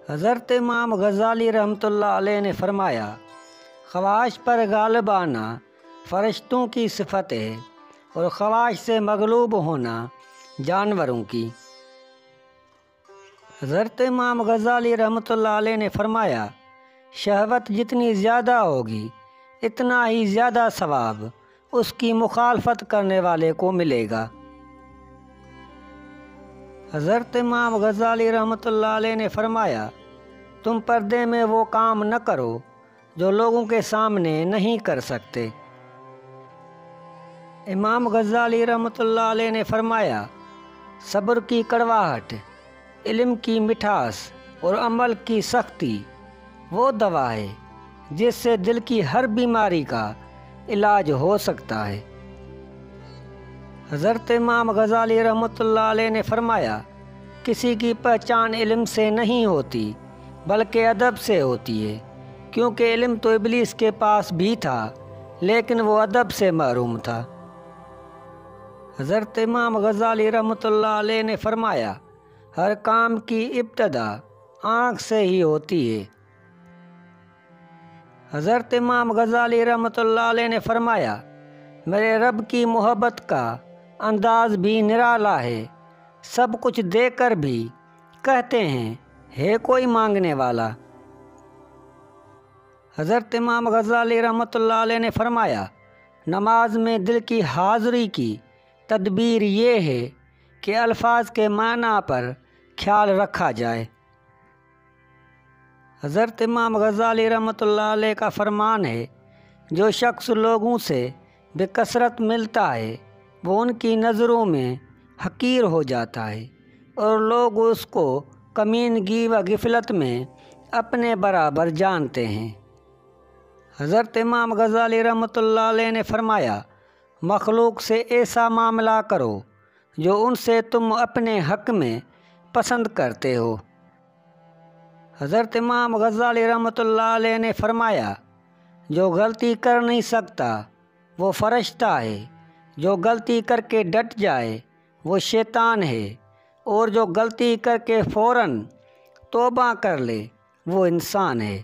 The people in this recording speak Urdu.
حضرت امام غزالی رحمۃ اللہ علیہ نے فرمایا، خواہش پر غالب آنا فرشتوں کی صفت ہے اور خواہش سے مغلوب ہونا جانوروں کی۔ حضرت امام غزالی رحمۃ اللہ علیہ نے فرمایا، شہوت جتنی زیادہ ہوگی اتنا ہی زیادہ ثواب اس کی مخالفت کرنے والے کو ملے گا۔ حضرت امام غزالی رحمۃ اللہ علیہ نے فرمایا، تم پردے میں وہ کام نہ کرو جو لوگوں کے سامنے نہیں کر سکتے۔ امام غزالی رحمۃ اللہ علیہ نے فرمایا، صبر کی کڑواہٹ، علم کی مٹھاس اور عمل کی سختی وہ دوا ہے جس سے دل کی ہر بیماری کا علاج ہو سکتا ہے۔ حضرت امام غزالی رحمۃ اللہ علیہ نے فرمایا، کسی کی پہچان علم سے نہیں ہوتی بلکہ ادب سے ہوتی ہے، کیونکہ علم تو ابلیس کے پاس بھی تھا لیکن وہ ادب سے محروم تھا۔ حضرت امام غزالی رحمۃ اللہ علیہ نے فرمایا، ہر کام کی ابتدا آنکھ سے ہی ہوتی ہے۔ حضرت امام غزالی رحمۃ اللہ علیہ نے فرمایا، میرے رب کی محبت کا انداز بھی نرالا ہے، سب کچھ دے کر بھی کہتے ہیں ہے کوئی مانگنے والا۔ حضرت امام غزالی رحمۃ اللہ علیہ نے فرمایا، نماز میں دل کی حاضری کی تدبیر یہ ہے کہ الفاظ کے معنی پر خیال رکھا جائے۔ حضرت امام غزالی رحمۃ اللہ علیہ کا فرمان ہے، جو شخص لوگوں سے بکثرت ملتا ہے وہ ان کی نظروں میں حقیر ہو جاتا ہے اور لوگ اس کو کمینگی و غفلت میں اپنے برابر جانتے ہیں۔ حضرت امام غزالی رحمۃ اللہ علیہ نے فرمایا، مخلوق سے ایسا معاملہ کرو جو ان سے تم اپنے حق میں پسند کرتے ہو۔ حضرت امام غزالی رحمۃ اللہ علیہ نے فرمایا، جو غلطی کر نہیں سکتا وہ فرشتہ ہے، جو غلطی کر کے ڈٹ جائے وہ شیطان ہے، اور جو غلطی کر کے فوراً توبہ کر لے وہ انسان ہے۔